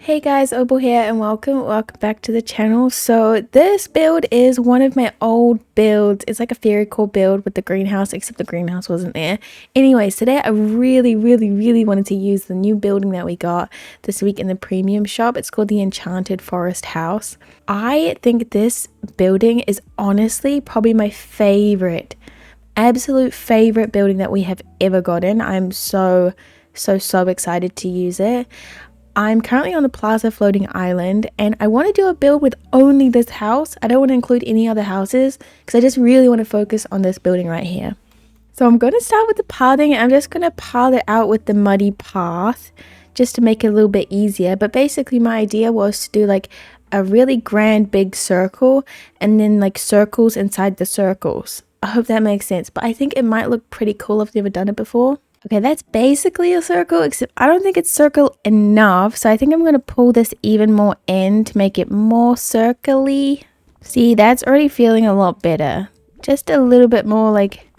Hey guys, Opal here and welcome back to the channel. So this build is one of my old builds. It's like a fairy core build with the greenhouse, except the greenhouse wasn't there. Anyways, today I really wanted to use the new building that we got this week in the premium shop. It's called the Enchanted Forest House. I think this building is honestly probably my favorite, absolute favorite building that we have ever gotten. I'm so excited to use it. I'm currently on the Plaza Floating Island and I want to do a build with only this house. I don't want to include any other houses because I just really want to focus on this building right here. So I'm going to start with the pathing and I'm just going to path it out with the muddy path just to make it a little bit easier. But basically my idea was to do like a really grand big circle and then like circles inside the circles. I hope that makes sense, but I think it might look pretty cool if you've never done it before. Okay, that's basically a circle, except I don't think it's circle enough. So I think I'm going to pull this even more in to make it more circly. See, that's already feeling a lot better. Just a little bit more like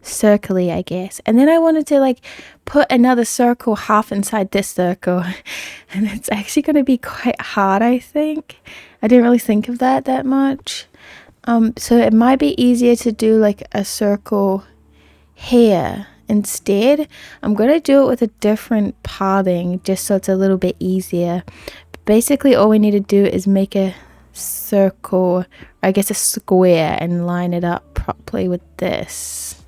circly, I guess. And then I wanted to like put another circle half inside this circle. And it's actually going to be quite hard, I think. I didn't really think of that much. So it might be easier to do like a circle here. Instead, I'm going to do it with a different pathing just so it's a little bit easier. But basically, all we need to do is make a circle, I guess a square, and line it up properly with this.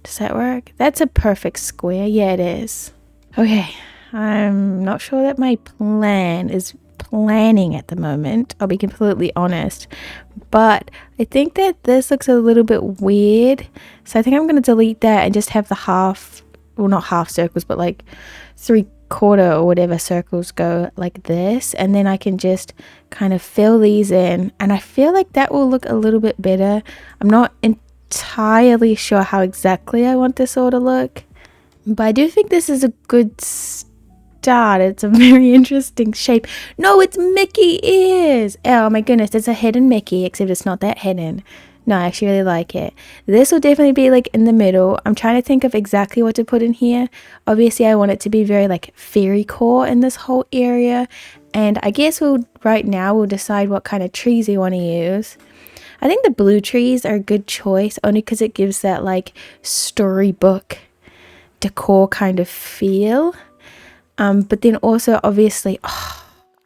Does that work? That's a perfect square. Yeah, it is. Okay, I'm not sure that my plan is planning at the moment. I'll be completely honest. But I think that this looks a little bit weird. So I think I'm going to delete that and just have the half, well not half circles, but like 3/4 or whatever circles go like this. And then I can just kind of fill these in. And I feel like that will look a little bit better. I'm not entirely sure how exactly I want this all to look. But I do think this is a good start. It's a very interesting shape. No, it's Mickey ears. Oh my goodness, it's a hidden Mickey, except it's not that hidden. No, I actually really like it. This will definitely be like in the middle. I'm trying to think of exactly what to put in here. Obviously, I want it to be very like fairy core in this whole area. And I guess right now we'll decide what kind of trees we want to use. I think the blue trees are a good choice only because it gives that like storybook decor kind of feel. But then also obviously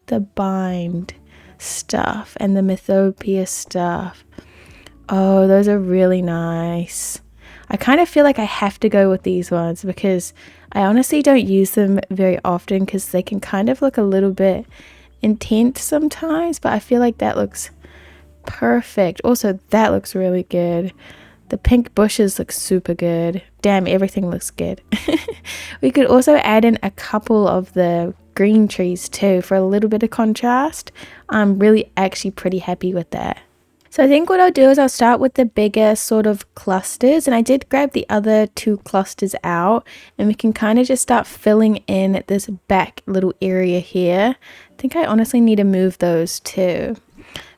the bind stuff and the Mythopia stuff. Oh, those are really nice. I kind of feel like I have to go with these ones because I honestly don't use them very often because they can kind of look a little bit intense sometimes, but I feel like that looks perfect. Also, that looks really good. The pink bushes look super good. Damn, everything looks good. We could also add in a couple of the green trees too for a little bit of contrast. I'm really actually pretty happy with that. So I think what I'll do is I'll start with the bigger sort of clusters, and I did grab the other 2 clusters out, and we can kind of just start filling in this back little area here. I think I honestly need to move those too.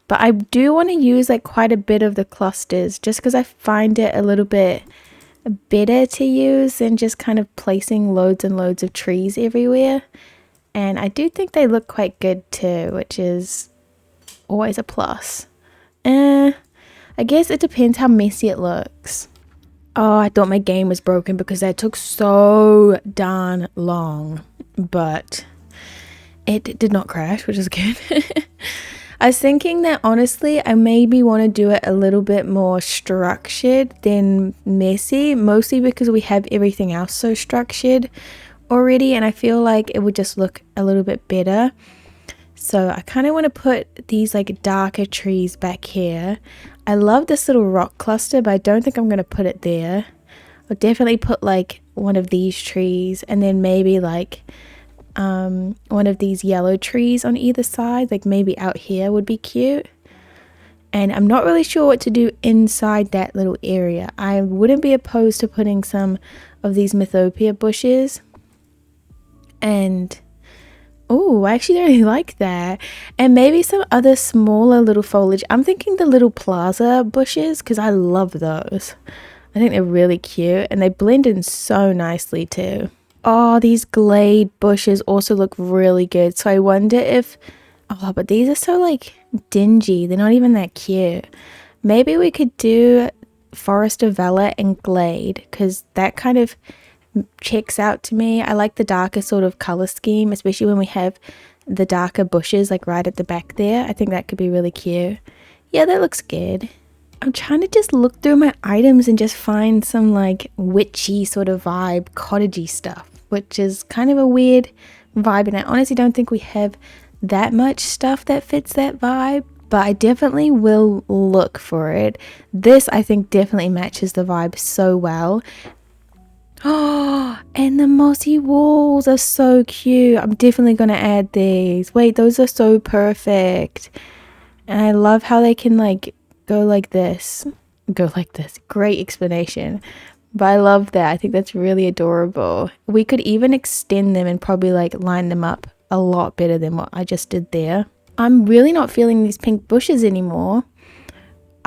But I do want to use like quite a bit of the clusters just because I find it a little bit better to use than just kind of placing loads and loads of trees everywhere. And I do think they look quite good too, which is always a plus. I guess it depends how messy it looks. Oh, I thought my game was broken because that took so darn long. But it did not crash, which is good. I was thinking that honestly, I maybe want to do it a little bit more structured than messy, mostly because we have everything else so structured already, and I feel like it would just look a little bit better. So I kind of want to put these like darker trees back here. I love this little rock cluster, but I don't think I'm going to put it there. I'll definitely put like one of these trees and then maybe like one of these yellow trees on either side, like maybe out here would be cute. And I'm not really sure what to do inside that little area. I wouldn't be opposed to putting some of these Mythopia bushes. And oh, I actually really like that. And maybe some other smaller little foliage. I'm thinking the little plaza bushes because I love those. I think they're really cute and they blend in so nicely too. Oh, these glade bushes also look really good. So I wonder if, oh, but these are so like dingy. They're not even that cute. Maybe we could do Forest of Valor and Glade, because that kind of checks out to me. I like the darker sort of color scheme, especially when we have the darker bushes like right at the back there. I think that could be really cute. Yeah, that looks good. I'm trying to just look through my items and just find some like witchy sort of vibe, cottagey stuff, which is kind of a weird vibe, and I honestly don't think we have that much stuff that fits that vibe, but I definitely will look for it. This I think definitely matches the vibe so well. Oh, and the mossy walls are so cute. I'm definitely going to add these. Wait, those are so perfect. And I love how they can like go like this. Go like this. Great explanation. But I love that. I think that's really adorable. We could even extend them and probably like line them up a lot better than what I just did there. I'm really not feeling these pink bushes anymore.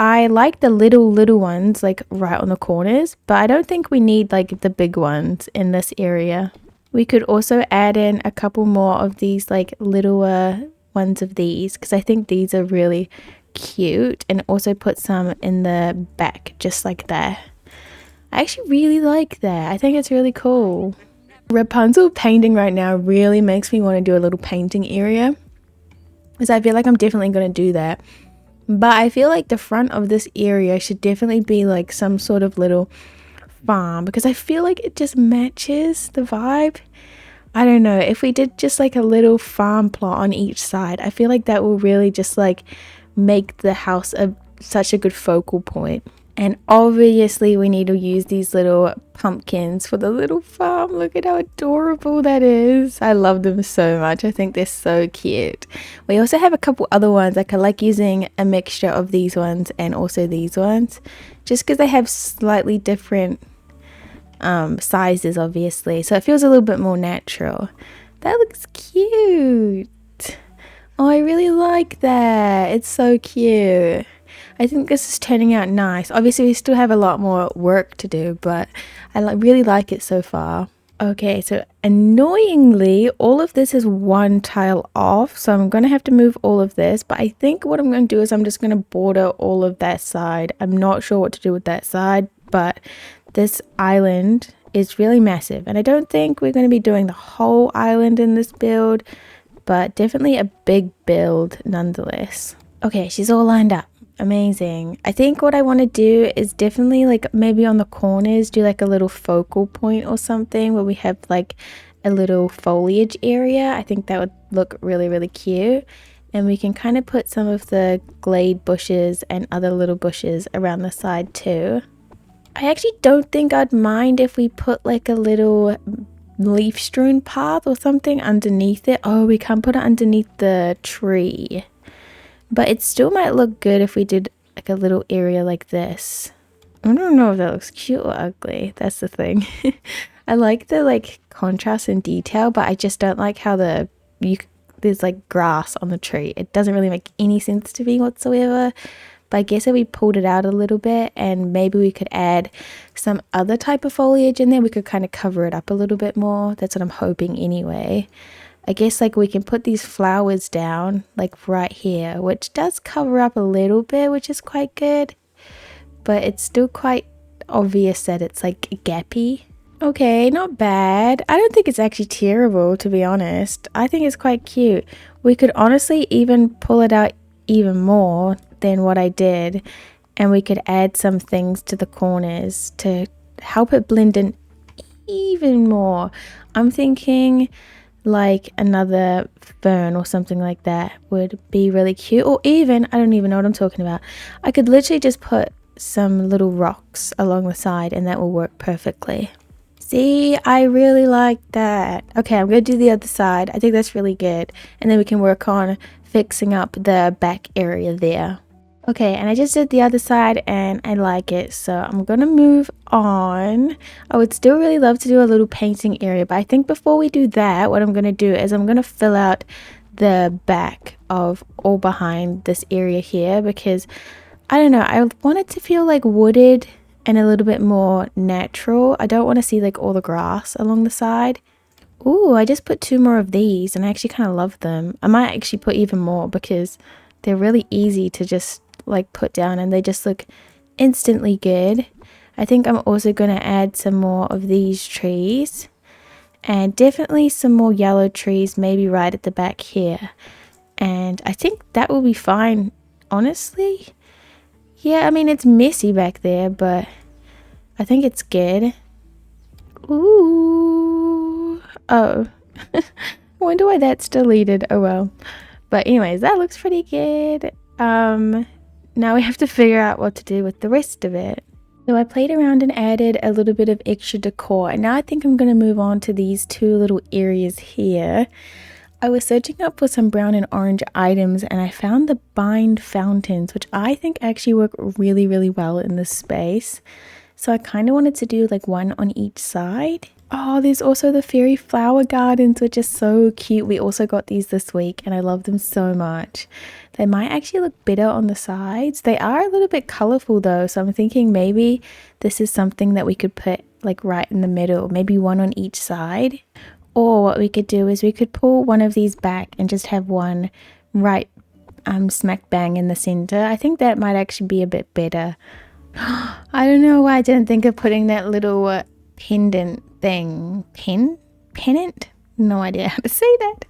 I like the little ones like right on the corners, but I don't think we need like the big ones in this area. We could also add in a couple more of these like littler ones of these, because I think these are really cute, and also put some in the back just like that. I actually really like that. I think it's really cool. Rapunzel painting right now really makes me want to do a little painting area, because I feel like I'm definitely going to do that. But I feel like the front of this area should definitely be like some sort of little farm, because I feel like it just matches the vibe. I don't know, if we did just like a little farm plot on each side, I feel like that will really just like make the house such a good focal point. And obviously we need to use these little pumpkins for the little farm. Look at how adorable that is. I love them so much. I think they're so cute. We also have a couple other ones. Like I like using a mixture of these ones and also these ones, just because they have slightly different sizes, obviously. So it feels a little bit more natural. That looks cute. Oh, I really like that. It's so cute. I think this is turning out nice. Obviously, we still have a lot more work to do, but I really like it so far. Okay, so annoyingly, all of this is one tile off, so I'm going to have to move all of this. But I think what I'm going to do is I'm just going to border all of that side. I'm not sure what to do with that side, but this island is really massive. And I don't think we're going to be doing the whole island in this build, but definitely a big build nonetheless. Okay, she's all lined up. Amazing. I think what I want to do is definitely like maybe on the corners do like a little focal point or something where we have like a little foliage area. I think that would look really cute, and we can kind of put some of the glade bushes and other little bushes around the side too. I actually don't think I'd mind if we put like a little leaf strewn path or something underneath it. Oh, we can't put it underneath the tree. But it still might look good if we did like a little area like this. I don't know if that looks cute or ugly. That's the thing. I like the like contrast and detail, but I just don't like how there's like grass on the tree. It doesn't really make any sense to me whatsoever. But I guess if we pulled it out a little bit and maybe we could add some other type of foliage in there, we could kind of cover it up a little bit more. That's what I'm hoping anyway. I guess like we can put these flowers down like right here, which does cover up a little bit, which is quite good, but it's still quite obvious that it's like gappy. Okay, not bad. I don't think it's actually terrible, to be honest. I think it's quite cute. We could honestly even pull it out even more than what I did, and we could add some things to the corners to help it blend in even more. I'm thinking like another fern or something like that would be really cute, or even, I don't even know what I'm talking about. I could literally just put some little rocks along the side and that will work perfectly. See, I really like that. Okay, I'm gonna do the other side. I think that's really good, and then we can work on fixing up the back area there. Okay, and I just did the other side and I like it, so I'm gonna move on. I would still really love to do a little painting area, but I think before we do that, what I'm gonna do is I'm gonna fill out the back of all behind this area here, because I don't know, I want it to feel like wooded and a little bit more natural. I don't want to see like all the grass along the side. Ooh, I just put 2 more of these and I actually kind of love them. I might actually put even more because they're really easy to just like put down and they just look instantly good. I think I'm also going to add some more of these trees and definitely some more yellow trees, maybe right at the back here. And I think that will be fine, honestly. Yeah, I mean, it's messy back there, but I think it's good. Ooh. Oh. Wonder why that's deleted. Oh well. But anyways, that looks pretty good. Now we have to figure out what to do with the rest of it. So I played around and added a little bit of extra decor. And now I think I'm going to move on to these 2 little areas here. I was searching up for some brown and orange items and I found the bind fountains, which I think actually work really, really well in this space. So I kind of wanted to do like 1 on each side. Oh, there's also the fairy flower gardens, which are so cute. We also got these this week and I love them so much. They might actually look better on the sides. They are a little bit colorful though, so I'm thinking maybe this is something that we could put like right in the middle, maybe 1 on each side. Or what we could do is we could pull one of these back and just have one right smack bang in the center. I think that might actually be a bit better. I don't know why I didn't think of putting that little pendant thing. Pennant? No idea how to say that.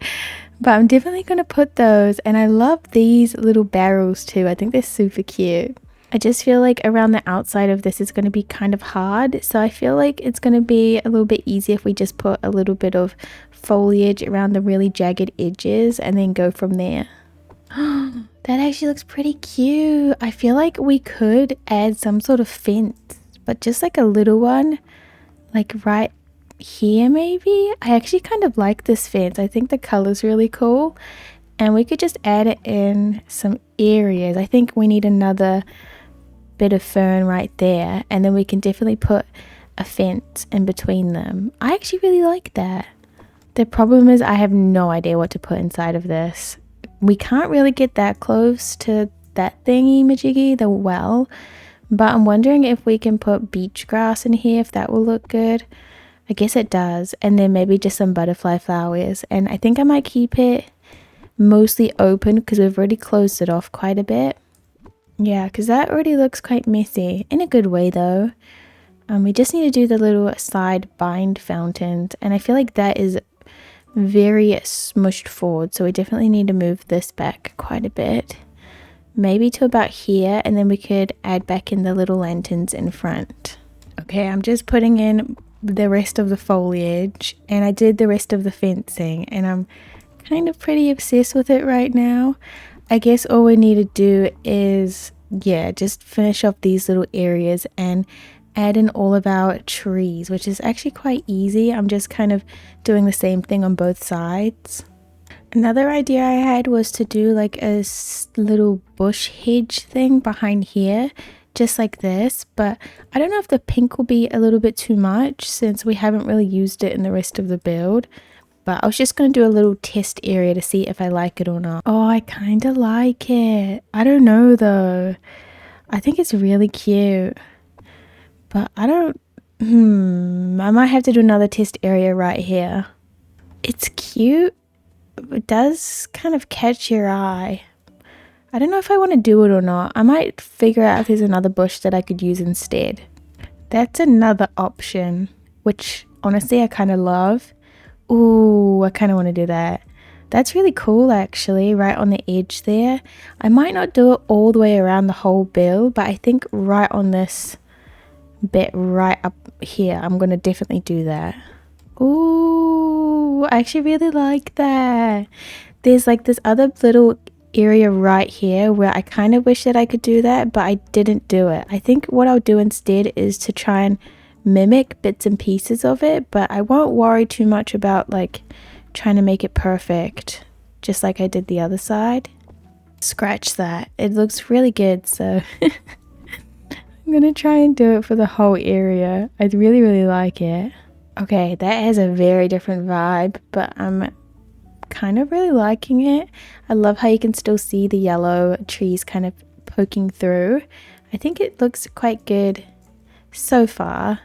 But I'm definitely going to put those. And I love these little barrels too. I think they're super cute. I just feel like around the outside of this is going to be kind of hard. So I feel like it's going to be a little bit easier if we just put a little bit of foliage around the really jagged edges and then go from there. That actually looks pretty cute. I feel like we could add some sort of fence, but just like a little one, like right here maybe. I actually kind of like this fence. I think the color's really cool. And we could just add it in some areas. I think we need another bit of fern right there, and then we can definitely put a fence in between them. I actually really like that. The problem is I have no idea what to put inside of this. We can't really get that close to that thingy majiggy, the well, but I'm wondering if we can put beach grass in here, if that will look good. I guess it does. And then maybe just some butterfly flowers. And I think I might keep it mostly open because we've already closed it off quite a bit. Yeah, because that already looks quite messy. In a good way though. We just need to do the little side bind fountains. And I feel like that is very smushed forward. So we definitely need to move this back quite a bit. Maybe to about here. And then we could add back in the little lanterns in front. Okay, I'm just putting in the rest of the foliage. And I did the rest of the fencing. And I'm kind of pretty obsessed with it right now. I guess all we need to do is, yeah, just finish off these little areas and add in all of our trees, which is actually quite easy. I'm just kind of doing the same thing on both sides. Another idea I had was to do like a little bush hedge thing behind here, just like this, but I don't know if the pink will be a little bit too much since we haven't really used it in the rest of the build. But I was just going to do a little test area to see if I like it or not. Oh, I kind of like it. I don't know though. I think it's really cute. But I don't... I might have to do another test area right here. It's cute. It does kind of catch your eye. I don't know if I want to do it or not. I might figure out if there's another bush that I could use instead. That's another option, which honestly I kind of love. Ooh, I kind of want to do that. That's really cool actually, right on the edge there. I might not do it all the way around the whole build, but I think right on this bit right up here, I'm going to definitely do that. Ooh, I actually really like that. There's like this other little area right here where I kind of wish that I could do that, but I didn't do it. I think what I'll do instead is to try and mimic bits and pieces of it, but I won't worry too much about like trying to make it perfect, just like I did the other side. Scratch that. It looks really good, so I'm gonna try and do it for the whole area. I really, really like it. Okay, that has a very different vibe, but I'm kind of really liking it. I love how you can still see the yellow trees kind of poking through. I think it looks quite good so far.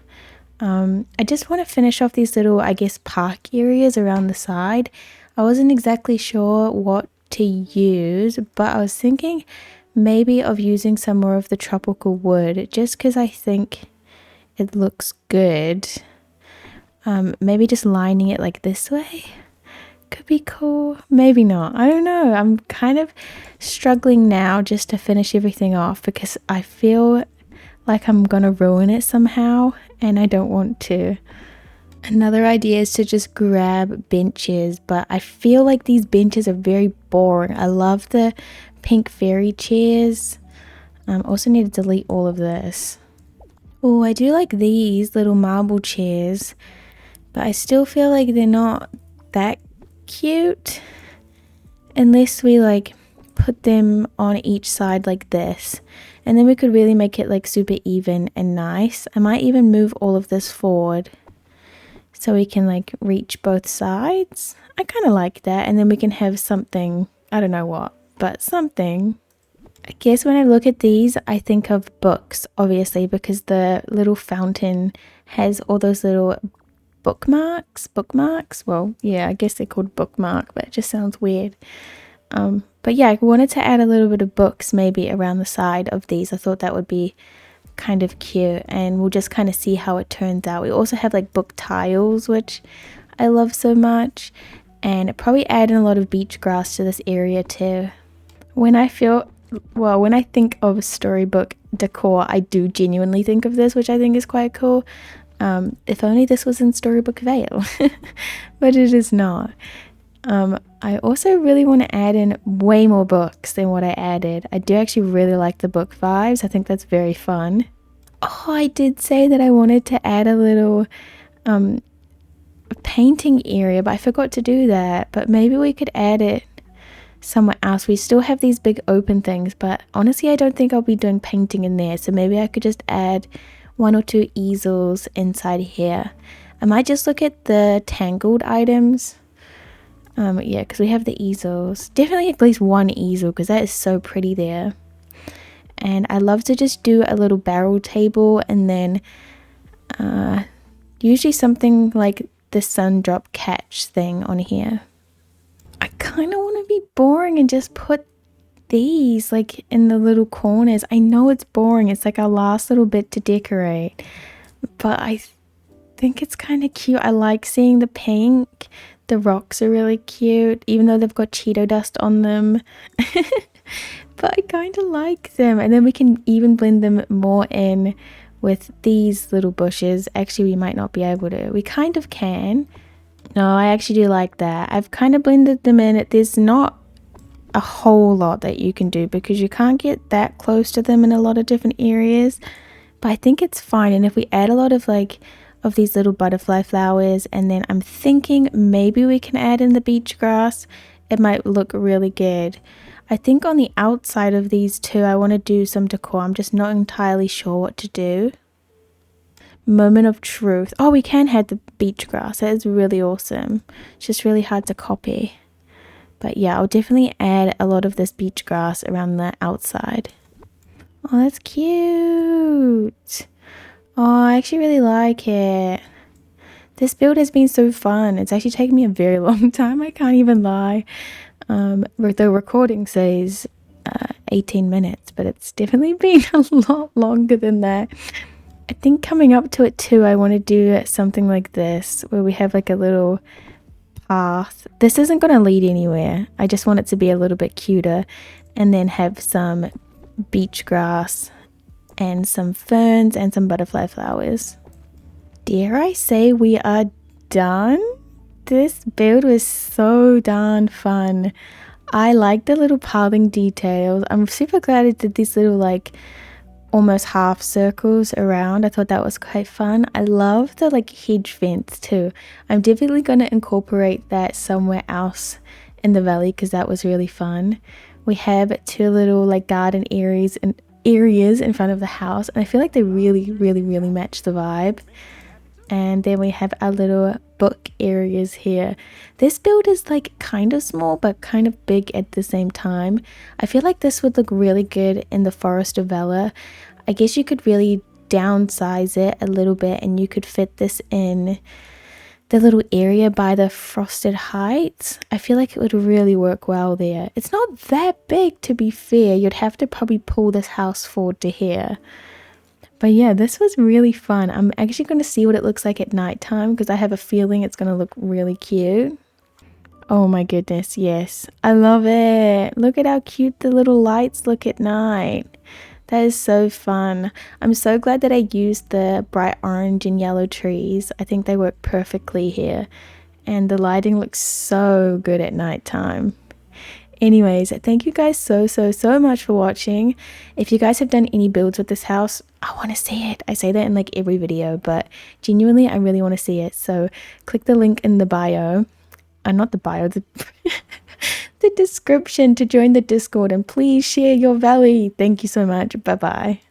I just want to finish off these little, I guess, park areas around the side. I wasn't exactly sure what to use, but I was thinking maybe of using some more of the tropical wood just because I think it looks good. Maybe just lining it like this way could be cool. Maybe not. I don't know. I'm kind of struggling now just to finish everything off because I feel like I'm gonna ruin it somehow and I don't want to. Another idea is to just grab benches, but I feel like these benches are very boring. I love the pink fairy chairs. Also need to delete all of this. Oh, I do like these little marble chairs, but I still feel like they're not that cute unless we like put them on each side like this, and then we could really make it like super even and nice. I might even move all of this forward so we can like reach both sides. I kind of like that, and then we can have something, I don't know what, but something. I guess when I look at these I think of books, obviously, because the little fountain has all those little bookmarks. Well, yeah, I guess they're called bookmark, but it just sounds weird. But yeah, I wanted to add a little bit of books maybe around the side of these. I thought that would be kind of cute, and we'll just kind of see how it turns out. We also have like book tiles, which I love so much, and probably adding a lot of beach grass to this area too. When I think of storybook decor, I do genuinely think of this, which I think is quite cool. If only this was in Storybook Vale, but it is not. I also really want to add in way more books than what I added. I do actually really like the book vibes. I think that's very fun. Oh, I did say that I wanted to add a little painting area, but I forgot to do that. But maybe we could add it somewhere else. We still have these big open things, but honestly I don't think I'll be doing painting in there, so maybe I could just add 1 or 2 easels inside here. I might just look at the tangled items. Yeah, because we have the easels. Definitely at least 1 easel, because that is so pretty there. And I love to just do a little barrel table, and then usually something like the sun drop catch thing on here. I kind of want to be boring and just put these like in the little corners. I know it's boring, it's like our last little bit to decorate, but I think it's kind of cute. I like seeing the pink. The rocks are really cute, even though they've got Cheeto dust on them. But I kind of like them, and then we can even blend them more in with these little bushes. Actually, we might not be able to. We kind of can. No, I actually do like that. I've kind of blended them in. There's not a whole lot that you can do because you can't get that close to them in a lot of different areas, but I think it's fine. And if we add a lot of like of these little butterfly flowers, and then I'm thinking maybe we can add in the beach grass, it might look really good. I think on the outside of these two I want to do some decor. I'm just not entirely sure what to do. Moment of truth. Oh, we can add the beach grass. That is really awesome. It's just really hard to copy. But yeah, I'll definitely add a lot of this beach grass around the outside. Oh, that's cute. Oh, I actually really like it. This build has been so fun. It's actually taken me a very long time. I can't even lie. The recording says 18 minutes, but it's definitely been a lot longer than that. I think coming up to it too, I want to do something like this, where we have like a little path. This isn't going to lead anywhere. I just want it to be a little bit cuter, and then have some beach grass and some ferns and some butterfly flowers. Dare I say we are done? This build was so darn fun. I like the little pathing details. I'm super glad it did these little like almost half circles around. I thought that was quite fun. I love the like hedge fence too. I'm definitely going to incorporate that somewhere else in the valley because that was really fun. We have 2 little like garden areas in front of the house, and I feel like they really match the vibe. And then we have our little book areas here. This build is like kind of small but kind of big at the same time. I feel like this would look really good in the Forest of Valor. I guess you could really downsize it a little bit and you could fit this in the little area by the frosted heights. I feel like it would really work well there. It's not that big, to be fair. You'd have to probably pull this house forward to here. But yeah, this was really fun. I'm actually going to see what it looks like at nighttime because I have a feeling it's going to look really cute. Oh my goodness, yes. I love it. Look at how cute the little lights look at night. That is so fun. I'm so glad that I used the bright orange and yellow trees. I think they work perfectly here. And the lighting looks so good at nighttime. Anyways, thank you guys so much for watching. If you guys have done any builds with this house, I want to see it. I say that in like every video, but genuinely I really want to see it. So click the link in the bio. Not the bio, the description to join the Discord, and please share your valley. Thank you so much. Bye bye.